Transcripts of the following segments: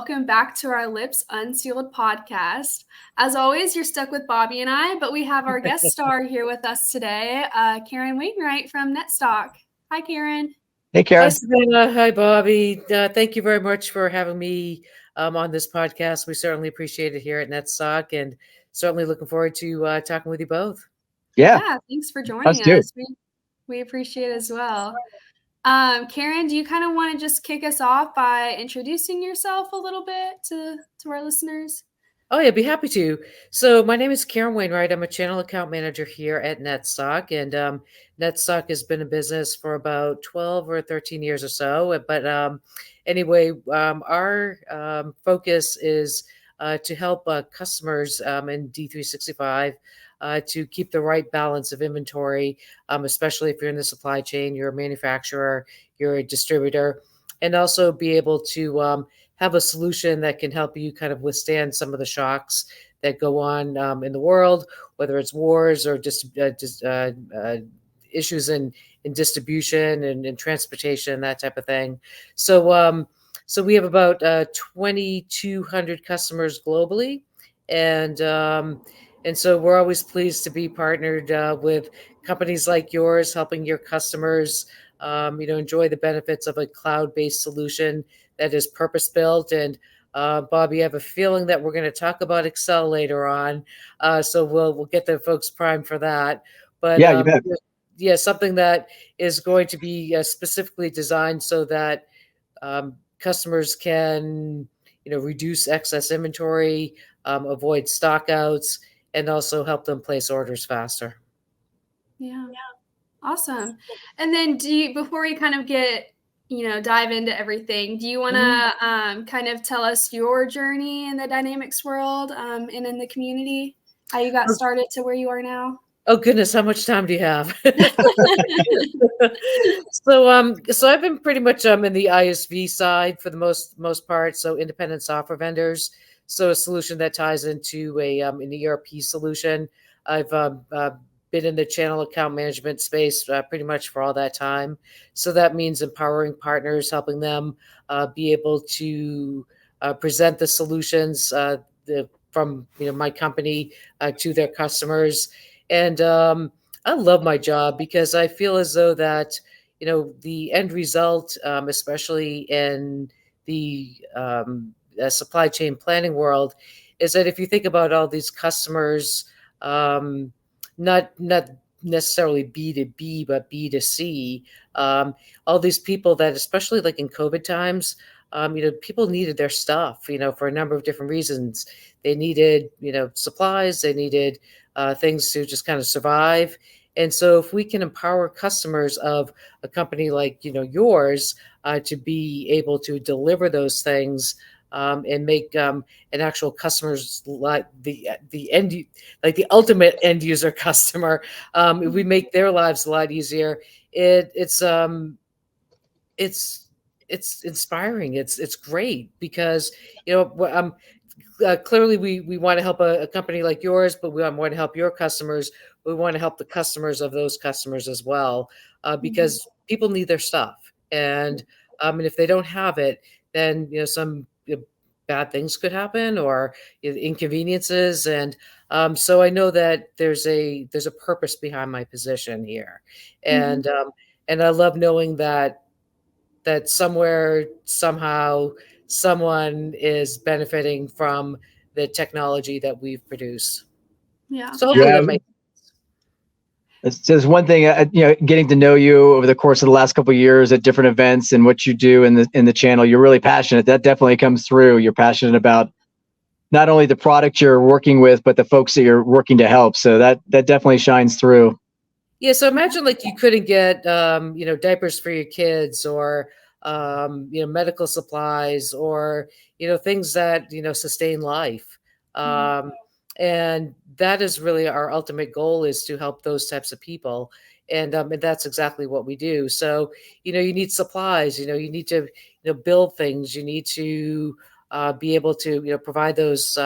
welcome back to our Ellipse Unsealed podcast. As always, you're stuck with Bobby and I, but we have our guest star here with us today, Karen Wainwright from Netstock. Hi, Karen. Hey, Karen. Hi, Savannah. Hi, Bobby. Thank you very much for having me on this podcast. We certainly appreciate it here at Netstock, and certainly looking forward to talking with you both. Yeah, thanks for joining us. We appreciate it as well. Karen, do you kind of want to just kick us off by introducing yourself a little bit to our listeners? Oh, yeah, I'd be happy to. So my name is Karen Wainwright. I'm a channel account manager here at Netstock, and Netstock has been in business for about 12 or 13 years or so. But anyway, our focus is to help customers in D365 to keep the right balance of inventory, especially if you're in the supply chain, you're a manufacturer, you're a distributor, and also be able to have a solution that can help you kind of withstand some of the shocks that go on in the world, whether it's wars or just issues in distribution and transportation, that type of thing. So we have about 2,200 customers globally, and so we're always pleased to be partnered with companies like yours, helping your customers, enjoy the benefits of a cloud-based solution that is purpose-built. And Bobby, I have a feeling that we're going to talk about Excel later on, so we'll get the folks primed for that. But yeah, you bet. Yeah, something that is going to be specifically designed so that customers can, reduce excess inventory, avoid stockouts, and also help them place orders faster. Yeah. Awesome. And then before we kind of get, dive into everything, do you want to kind of tell us your journey in the Dynamics world and in the community, how you got started to where you are now? Oh goodness, how much time do you have? So I've been pretty much in the ISV side for the most part. So independent software vendors. So a solution that ties into an ERP solution. I've been in the channel account management space pretty much for all that time. So that means empowering partners, helping them be able to present the solutions from my company to their customers. And I love my job because I feel as though that the end result, especially in the supply chain planning world, is that if you think about all these customers, not necessarily B2B, but B2C, all these people that, especially like in COVID times, people needed their stuff, for a number of different reasons. They needed, supplies, they needed things to just kind of survive. And so if we can empower customers of a company like, yours, to be able to deliver those things, and make an actual customer's like the ultimate end user customer, if we make their lives a lot easier, it's inspiring. It's great because clearly we want to help a company like yours, but we want to help your customers. We want to help the customers of those customers as well, because people need their stuff, and if they don't have it, then some bad things could happen or inconveniences. And so I know that there's a purpose behind my position here, and I love knowing that somewhere, somehow, someone is benefiting from the technology that we've produced. Yeah. So hopefully that makes sense. It's just one thing, getting to know you over the course of the last couple of years at different events and what you do in the channel. You're really passionate. That definitely comes through. You're passionate about not only the product you're working with, but the folks that you're working to help. So that definitely shines through. Yeah. So imagine like you couldn't get, diapers for your kids, or medical supplies, or things that sustain life, and that is really our ultimate goal, is to help those types of people, and that's exactly what we do. So you need supplies, you need to build things, you need to be able to provide those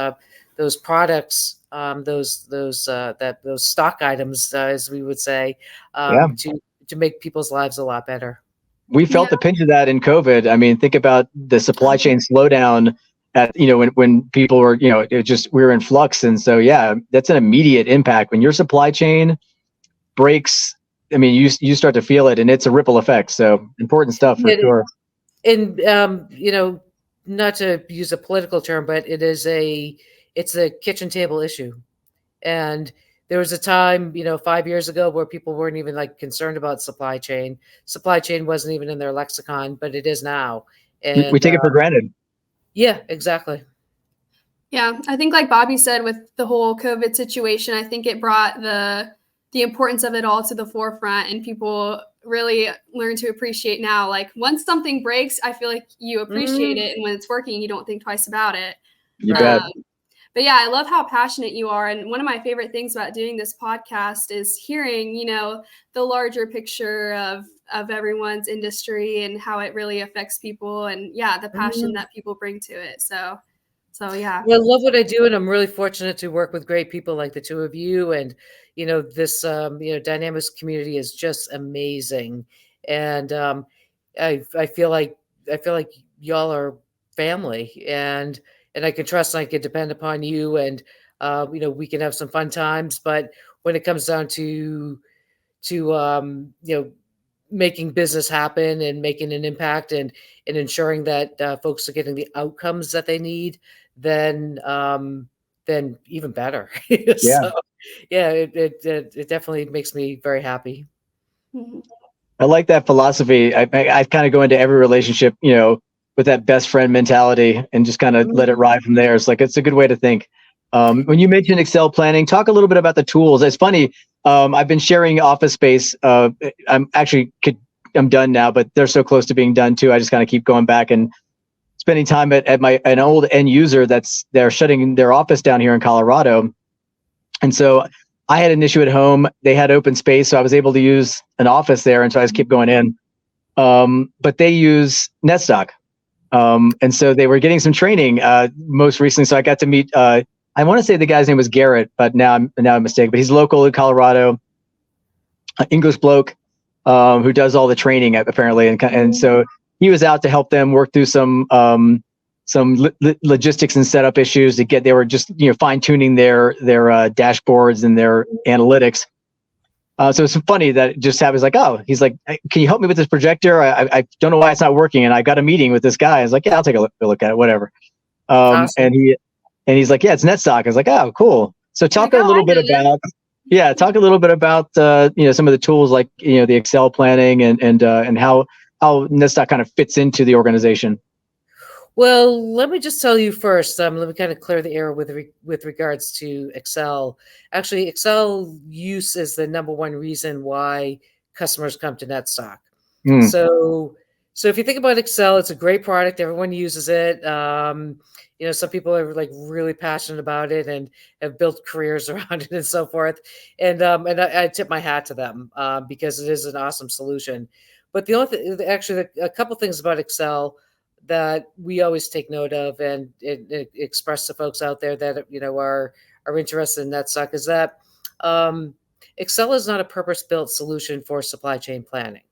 products, those stock items, as we would say, to make people's lives a lot better. We felt the pinch of that in COVID. I mean, think about the supply chain slowdown at, when people were, we were in flux. And so, yeah, that's an immediate impact when your supply chain breaks. I mean, you start to feel it, and it's a ripple effect. So important stuff for sure. And not to use a political term, but it's a kitchen table issue. And there was a time, 5 years ago where people weren't even like concerned about supply chain. Supply chain wasn't even in their lexicon, but it is now. And we take it for granted. Yeah, exactly. Yeah, I think like Bobby said with the whole COVID situation, I think it brought the importance of it all to the forefront, and people really learn to appreciate now. Like once something breaks, I feel like you appreciate it, and when it's working, you don't think twice about it. You bet. But yeah, I love how passionate you are. And one of my favorite things about doing this podcast is hearing, the larger picture of everyone's industry and how it really affects people, and yeah, the passion that people bring to it. So yeah. Well, I love what I do, and I'm really fortunate to work with great people like the two of you. And this Dynamics community is just amazing, and I feel like y'all are family, and I can trust and I can depend upon you, and we can have some fun times. But when it comes down to making business happen and making an impact and ensuring that folks are getting the outcomes that they need, then even better. So, yeah, it definitely makes me very happy. Mm-hmm. I like that philosophy. I kind of go into every relationship, with that best friend mentality and just kind of let it ride from there. It's like, it's a good way to think. When you mentioned Excel planning, talk a little bit about the tools. It's funny. I've been sharing office space. I'm done now, but they're so close to being done too. I just kind of keep going back and spending time at an old end user they're shutting their office down here in Colorado. And so I had an issue at home. They had open space, so I was able to use an office there. And so I just kept going in. But they use Netstock. And so they were getting some training most recently. So I got to meet, I want to say the guy's name was Garrett, but now I'm mistaken. But he's local in Colorado, English bloke who does all the training apparently. And so he was out to help them work through some logistics and setup issues they were just fine tuning their dashboards and their analytics. So it's funny that it just happens. Like, oh, he's like, hey, can you help me with this projector? I don't know why it's not working, and I got a meeting with this guy. I was like, yeah, I'll take a look at it, whatever. Awesome. And he's like, yeah, it's Netstock. I was like, oh, cool. So talk a little bit about some of the tools like the Excel planning and how Netstock kind of fits into the organization. Well, let me just tell you first. Let me kind of clear the air with regards to Excel. Actually, Excel use is the number one reason why customers come to Netstock. So if you think about Excel, it's a great product. Everyone uses it. Some people are like really passionate about it and have built careers around it and so forth. And I tip my hat to them because it is an awesome solution. But the only actually a couple things about Excel that we always take note of and express to folks out there that are interested in Netstock is that Excel is not a purpose-built solution for supply chain planning.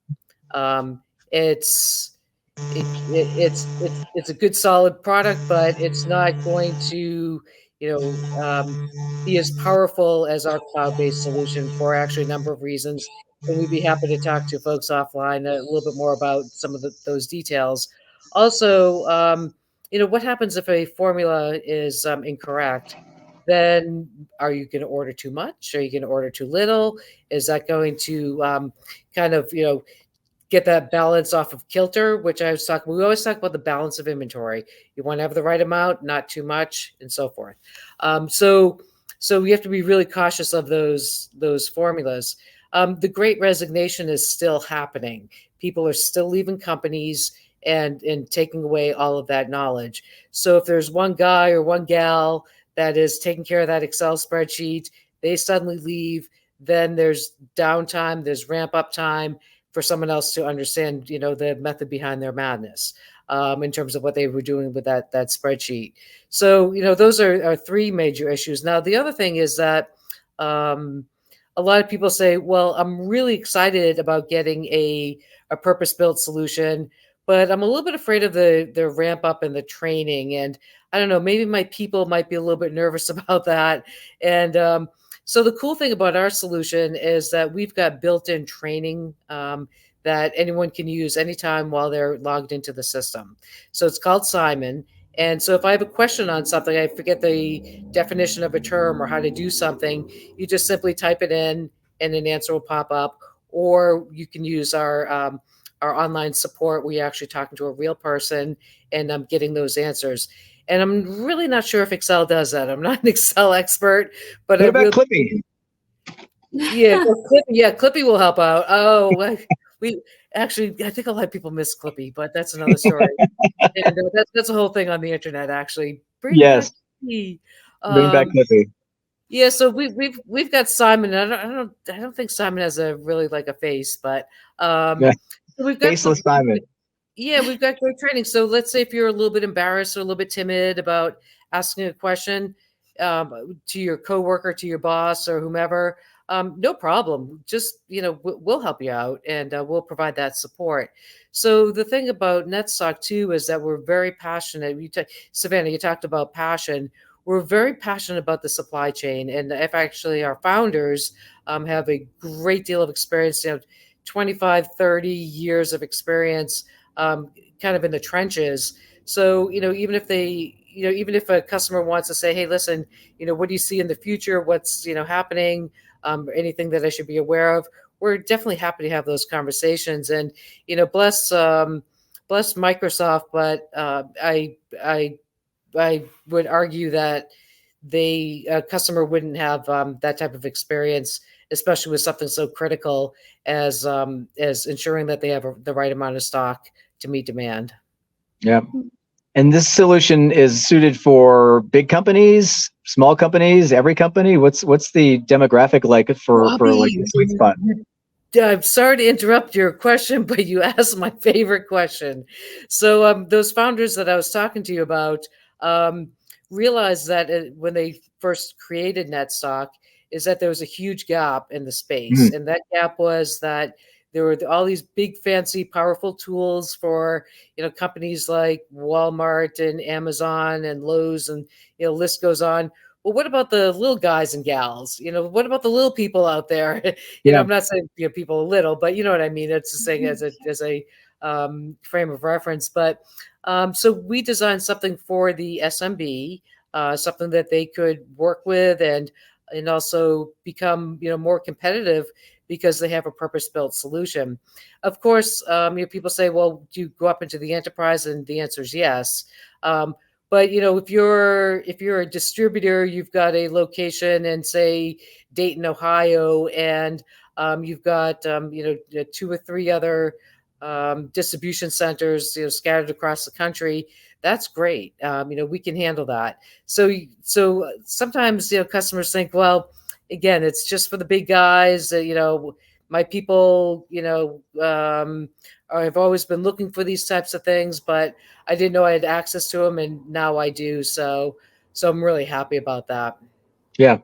It's a good solid product, but it's not going to be as powerful as our cloud-based solution for actually a number of reasons. And we'd be happy to talk to folks offline a little bit more about some of those details. Also, what happens if a formula is incorrect? Then are you going to order too much? Are you going to order too little? Is that going to kind of, get that balance off of kilter, which we always talk about the balance of inventory. You want to have the right amount, not too much, and so forth. So we have to be really cautious of those formulas. The Great Resignation is still happening. People are still leaving companies and taking away all of that knowledge. So if there's one guy or one gal that is taking care of that Excel spreadsheet, they suddenly leave, then there's downtime, there's ramp up time for someone else to understand, the method behind their madness in terms of what they were doing with that spreadsheet. So, those are three major issues. Now, the other thing is that a lot of people say, well, I'm really excited about getting a purpose-built solution, but I'm a little bit afraid of the ramp up and the training. And I don't know, maybe my people might be a little bit nervous about that. And so the cool thing about our solution is that we've got built-in training that anyone can use anytime while they're logged into the system. So it's called Simon. And so if I have a question on something, I forget the definition of a term or how to do something, you just simply type it in and an answer will pop up. Or you can use our online support where you're actually talking to a real person and I'm getting those answers. And I'm really not sure if Excel does that. I'm not an Excel expert, but What I about really, Clippy? yeah, Clippy will help out. Oh, we actually, I think a lot of people miss Clippy, but that's another story. And that's a whole thing on the internet. Actually, bring back Yes, Clippy. bring back Um, Clippy. yeah, so we've got Simon. I don't think Simon has a really like a face, but Yeah, so we've got faceless Simon. yeah, we've got great training. So let's say if you're a little bit embarrassed or a little bit timid about asking a question to your coworker, to your boss, or whomever, no problem. Just we'll help you out, and we'll provide that support. So the thing about Netstock too is that we're very passionate. Savannah, you talked about passion. We're very passionate about the supply chain, and if actually our founders have a great deal of experience, 25, 30 years of experience kind of in the trenches. So, even if even if a customer wants to say, hey, listen, what do you see in the future? What's, happening? Anything that I should be aware of? We're definitely happy to have those conversations. And, bless Microsoft, but I would argue that a customer wouldn't have that type of experience, especially with something so critical as ensuring that they have the right amount of stock to meet demand. Yeah. And this solution is suited for big companies, small companies, every company. What's the demographic like for like the Bobby, sweet spot? I'm sorry to interrupt your question, but you asked my favorite question. So those founders that I was talking to you about um, realized that when they first created Netstock, is that there was a huge gap in the space, Mhm. and that gap was that there were all these big, fancy, powerful tools for companies like Walmart and Amazon and Lowe's, and list goes on. Well, what about the little guys and gals? What about the little people out there? Yeah. I'm not saying people are little, but you know what I mean. It's just saying as a frame of reference. But so we designed something for the SMB, something that they could work with and also become more competitive because they have a purpose-built solution. Of course, people say, well, do you go up into the enterprise? And the answer is yes. But if you're a distributor, you've got a location in say Dayton, Ohio, and you've got 2 or 3 other distribution centers scattered across the country. That's great. We can handle that. So sometimes customers think, well, again, it's just for the big guys. My people, I've always been looking for these types of things, but I didn't know I had access to them, and now I do. So I'm really happy about that. Yeah.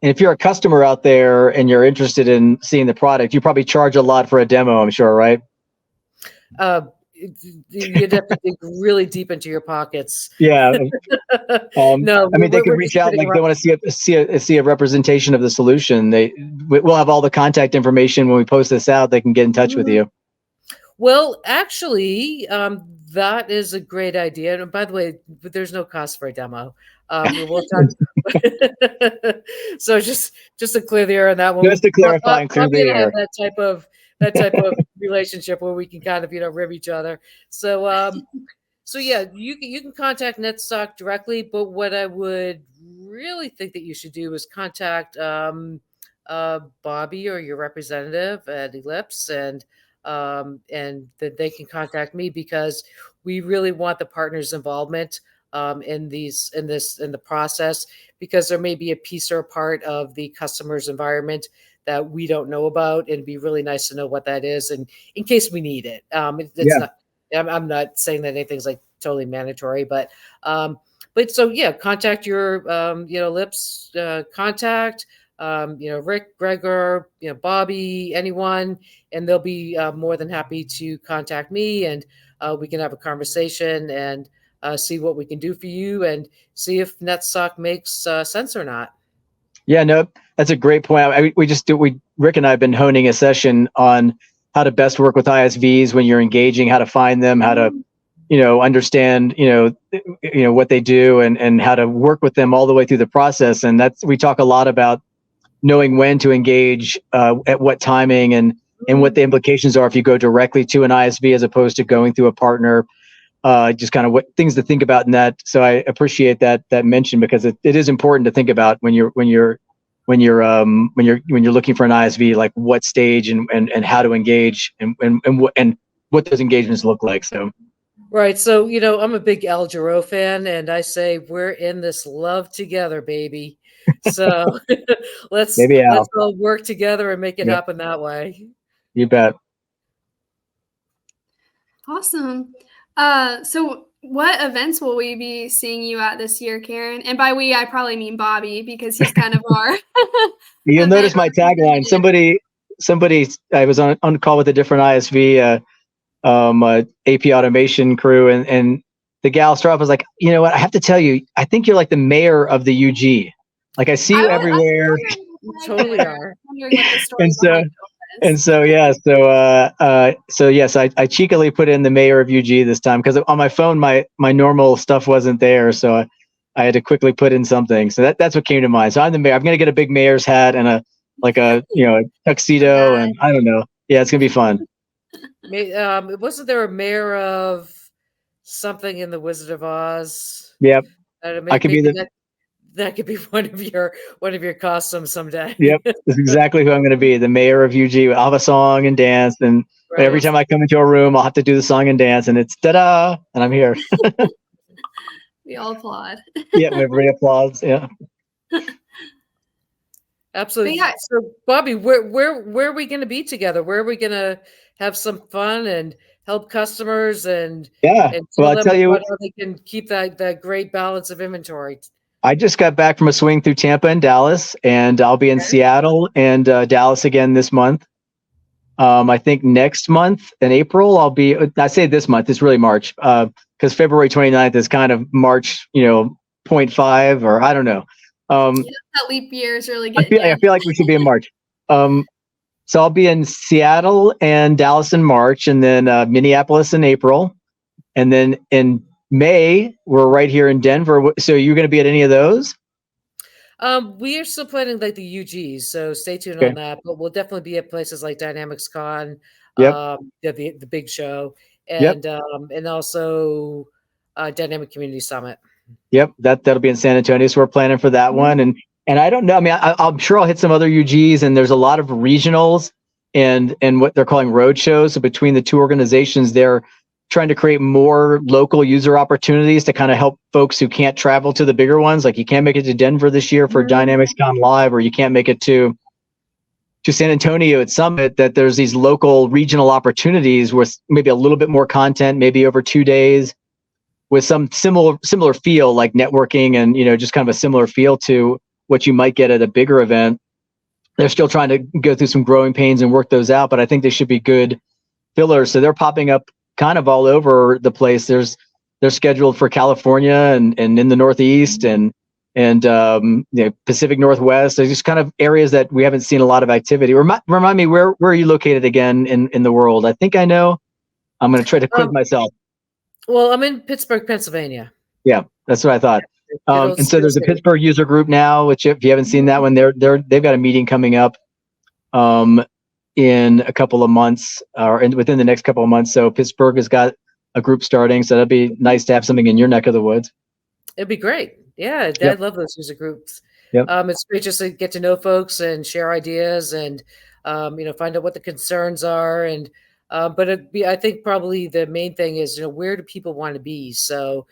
And if you're a customer out there and you're interested in seeing the product, you probably charge a lot for a demo, I'm sure, right? You'd have to dig really deep into your pockets. Yeah. No, I mean, they could we're reach just out kidding like they around. want to see a representation of the solution. We'll have all the contact information when we post this out. They can get in touch with you. Well, actually, that is a great idea. And by the way, there's no cost for a demo. We'll talk. So just to clear the air on that one, Just to clarify and clear Bobby the and I have air. that type of relationship where we can kind of rib each other. So yeah, you can contact Netstock directly, but what I would really think that you should do is contact Bobby or your representative at Ellipse, and that they can contact me because we really want the partners' involvement in the process, because there may be a piece or a part of the customer's environment that we don't know about, and it'd be really nice to know what that is, and in case we need it. It's Yeah. not. I'm not saying that anything's like totally mandatory, but so yeah, contact your Lips contact. Rick, Gregor, Bobby, anyone, and they'll be more than happy to contact me, and we can have a conversation and see what we can do for you and see if Netstock makes sense or not. Yeah, no, that's a great point. Rick and I have been honing a session on how to best work with ISVs when you're engaging, how to find them, how to, understand, what they do and how to work with them all the way through the process. And we talk a lot about knowing when to engage, at what timing and what the implications are if you go directly to an ISV as opposed to going through a partner. Just kind of what things to think about in that. So I appreciate that mention, because it is important to think about when you're looking for an ISV, like what stage and how to engage and what those engagements look like. So. Right. So, I'm a big Al Jarreau fan, and I say we're in this love together, baby. So let's all work together and make it happen that way. You bet. Awesome. So what events will we be seeing you at this year, Karen? And by we, I probably mean Bobby, because he's kind of our You'll notice my tagline. Somebody, I was on call with a different ISV, AP automation crew, and the gal Straub was like, you know what, I have to tell you, I think you're like the mayor of the UG. Like I see you everywhere. You totally are. So yes, I cheekily put in the mayor of UG this time, because on my phone my normal stuff wasn't there, so I had to quickly put in something. So that's what came to mind. So I'm the mayor. I'm gonna get a big mayor's hat and a tuxedo, and I don't know. Yeah, it's gonna be fun. Wasn't there a mayor of something in the Wizard of Oz? Yep. I could be that could be one of your costumes someday. Yep, that's exactly who I'm going to be, the mayor of UG. I'll have a song and dance, and every time I come into a room, I'll have to do the song and dance, and it's ta-da, and I'm here. We all applaud. Yeah, everybody applauds. Yeah. Absolutely. Yeah. So, Bobby, where are we going to be together? Where are we going to have some fun and help customers and I'll tell you how they can keep that great balance of inventory? I just got back from a swing through Tampa and Dallas, and I'll be in Seattle and Dallas again this month. I think next month in April, I say this month, it's really March, because February 29th is kind of March, 0.5, or I don't know. That leap year is really good. I feel like we should be in March. So I'll be in Seattle and Dallas in March, and then Minneapolis in April. And then in May, we're right here in Denver. So you're going to be at any of those? We are still planning like the UGs, so stay tuned on that. But we'll definitely be at places like Dynamics Con, the big show, and also Dynamic Community Summit. Yep, that'll be in San Antonio. So we're planning for that one, and I don't know. I mean, I'm sure I'll hit some other UGs, and there's a lot of regionals and what they're calling road shows. So between the two organizations, they're trying to create more local user opportunities to kind of help folks who can't travel to the bigger ones. Like you can't make it to Denver this year for Dynamics Con Live, or you can't make it to San Antonio at Summit, that there's these local regional opportunities with maybe a little bit more content, maybe over 2 days, with some similar feel, like networking and, just kind of a similar feel to what you might get at a bigger event. They're still trying to go through some growing pains and work those out, but I think they should be good fillers. So they're popping up kind of all over the place. They're scheduled for California and in the Northeast and Pacific Northwest. There's just kind of areas that we haven't seen a lot of activity. Remind me, where are you located again in the world? I think I know. I'm going to try to quiz myself. Well, I'm in Pittsburgh, Pennsylvania. Yeah, that's what I thought. And so there's a Pittsburgh user group now, which if you haven't seen that one, they've got a meeting coming up in a couple of months, or within the next couple of months. So Pittsburgh has got a group starting, so that'd be nice to have something in your neck of the woods. It'd be great. Yeah, I love those user groups. Yep. It's great just to get to know folks and share ideas and find out what the concerns are. And but I think probably the main thing is where do people want to be? So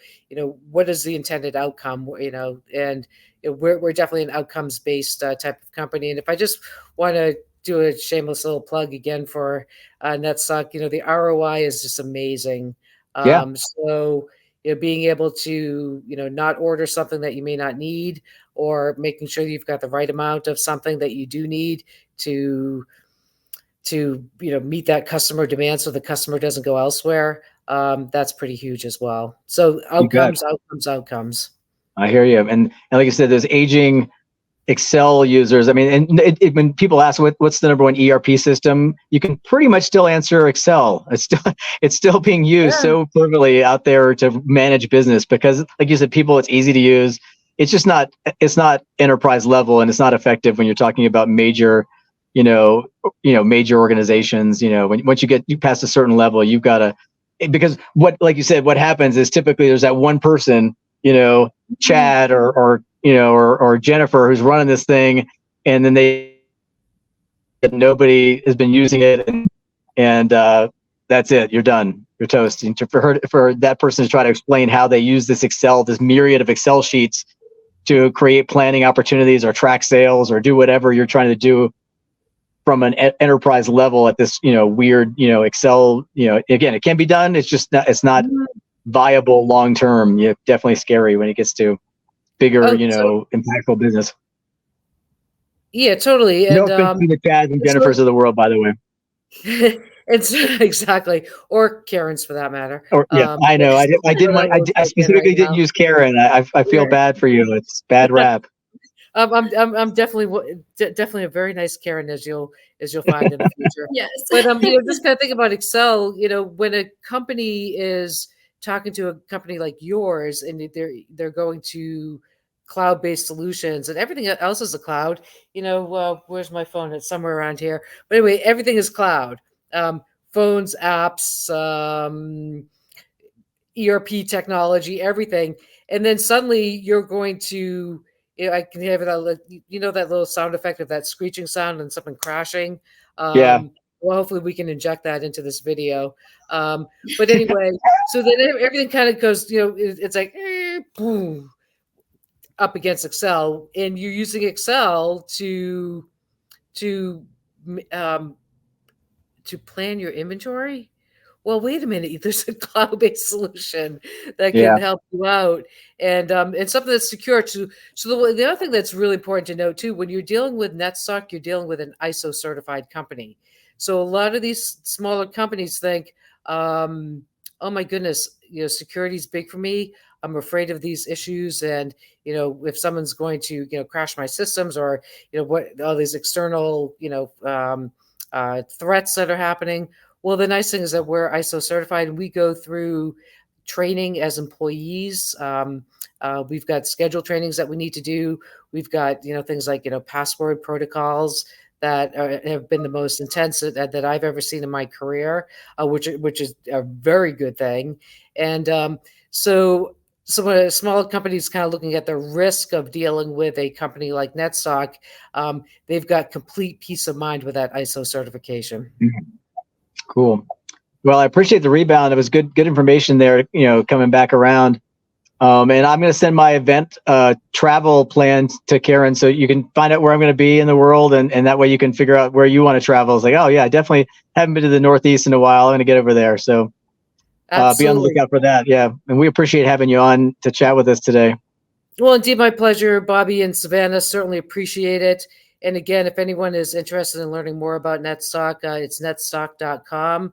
what is the intended outcome? And we're definitely an outcomes based type of company. And if I just want to do a shameless little plug again for Netstock, the ROI is just amazing. So being able to, not order something that you may not need, or making sure you've got the right amount of something that you do need to meet that customer demand so the customer doesn't go elsewhere. That's pretty huge as well. So You bet. outcomes. I hear you. And like I said, there's aging Excel users. I mean, and when people ask what's the number one ERP system, you can pretty much still answer Excel. It's still being used so fervently out there to manage business because, like you said, it's easy to use. It's not enterprise level, and it's not effective when you're talking about major, major organizations. Once you get past a certain level, you've got to, because like you said, what happens is typically there's that one person, Chad or Jennifer, who's running this thing, and then nobody has been using it, and that's it. You're done. You're toast. And for that person to try to explain how they use this myriad of Excel sheets to create planning opportunities or track sales or do whatever you're trying to do from an enterprise level at this, weird, Excel, again, it can be done. It's not viable long term. Definitely scary when it gets to bigger, impactful business. Yeah, totally. No offense to the Chads and Jennifers of the world, by the way. It's exactly, or Karen's for that matter. Or I know. I specifically didn't use Karen. I feel bad for you. It's bad rap. I'm definitely a very nice Karen, as you'll find in the future. Yes. But just kind of think about Excel. When a company is talking to a company like yours, and they're going to cloud-based solutions, and everything else is a cloud. Where's my phone? It's somewhere around here. But anyway, everything is cloud. Phones, apps, ERP technology, everything. And then suddenly you're going to, I can have that, that little sound effect of that screeching sound and something crashing. Well, hopefully we can inject that into this video. But anyway, so then everything kind of goes, it's like, boom, up against Excel, and you're using Excel to plan your inventory. Well, wait a minute. There's a cloud-based solution that can help you out, and something that's secure. So the other thing that's really important to know too, when you're dealing with Netstock, you're dealing with an ISO certified company. So a lot of these smaller companies think, oh my goodness, security is big for me. I'm afraid of these issues, and if someone's going to crash my systems, or what all these external threats that are happening. Well, the nice thing is that we're ISO certified, and we go through training as employees. We've got scheduled trainings that we need to do. We've got things like password protocols that have been the most intense that I've ever seen in my career, which is a very good thing. And so when a small company is kind of looking at the risk of dealing with a company like Netstock, they've got complete peace of mind with that ISO certification. Cool. Well, I appreciate the rebound. It was good information there, coming back around. And I'm going to send my event travel plan to Karen, so you can find out where I'm going to be in the world, and that way you can figure out where you want to travel. It's like, oh yeah, I definitely haven't been to the Northeast in a while. I'm going to get over there. So be on the lookout for that. Yeah. And we appreciate having you on to chat with us today. Well, indeed, my pleasure, Bobby and Savannah. Certainly appreciate it. And again, if anyone is interested in learning more about Netstock, it's netstock.com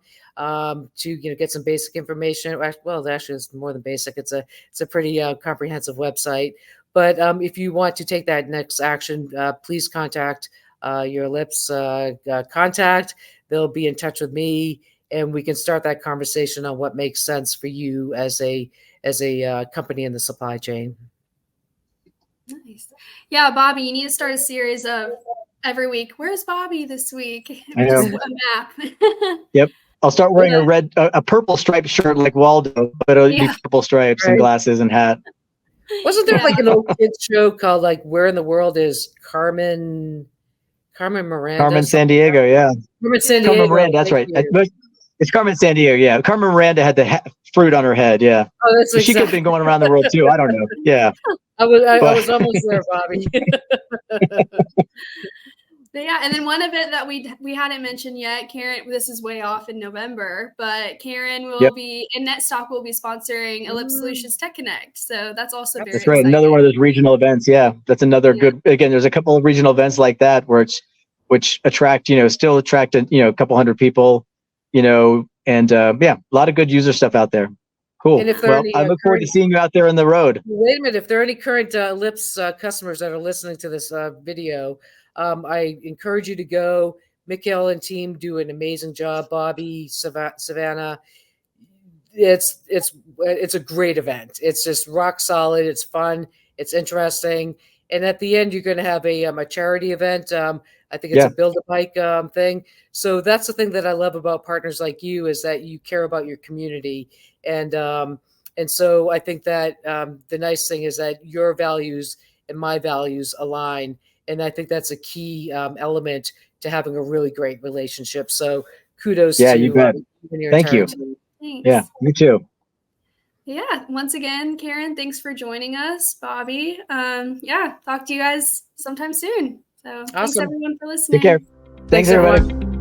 to get some basic information. Well, actually, it's more than basic. It's a pretty comprehensive website. But if you want to take that next action, please contact your Ellipse contact. They'll be in touch with me, and we can start that conversation on what makes sense for you as a company in the supply chain. Nice. Yeah, Bobby, you need to start a series of every week. Where's Bobby this week? I know. Just a map. Yep. I'll start wearing a purple striped shirt like Waldo, but it'll be purple stripes and glasses and hat. Wasn't there like an old kids show called like Where in the World is Carmen Miranda? Carmen Sandiego, yeah. Carmen Sandiego. Carmen Miranda, that's right. It's Carmen Sandiego, yeah. Carmen Miranda had the fruit on her head, yeah. Oh, that's she could have been going around the world too. I don't know. Yeah. I was almost there, Bobby. But yeah, and then one event that we hadn't mentioned yet, Karen, this is way off in November, but Karen will Yep. be, and Netstock will be sponsoring Ellipse Mm. Solutions Tech Connect. So that's also Yep. very That's right. exciting. Another one of those regional events. Yeah, that's another Yeah. good. Again, there's a couple of regional events like that which attract, still attract a couple hundred people, and yeah, a lot of good user stuff out there. Cool. And if there are Well, any I look forward to current, seeing you out there on the road. wait a minute, if there are any current Ellipse customers that are listening to this video, I encourage you to go. Mikhail and team do an amazing job. Bobby, Savannah, it's a great event. It's just rock solid. It's fun. It's interesting. And at the end, you're going to have a charity event. I think it's Yeah. a build a bike thing. So that's the thing that I love about partners like you, is that you care about your community. And so I think that the nice thing is that your values and my values align. And I think that's a key element to having a really great relationship. So kudos Yeah, to you bet. you and your Thank entire you. team. Thanks. Yeah, you too. Yeah. Once again, Karen, thanks for joining us. Bobby. Yeah, talk to you guys sometime soon. So thanks Awesome. everyone for listening. Take care. Thanks everybody. everyone.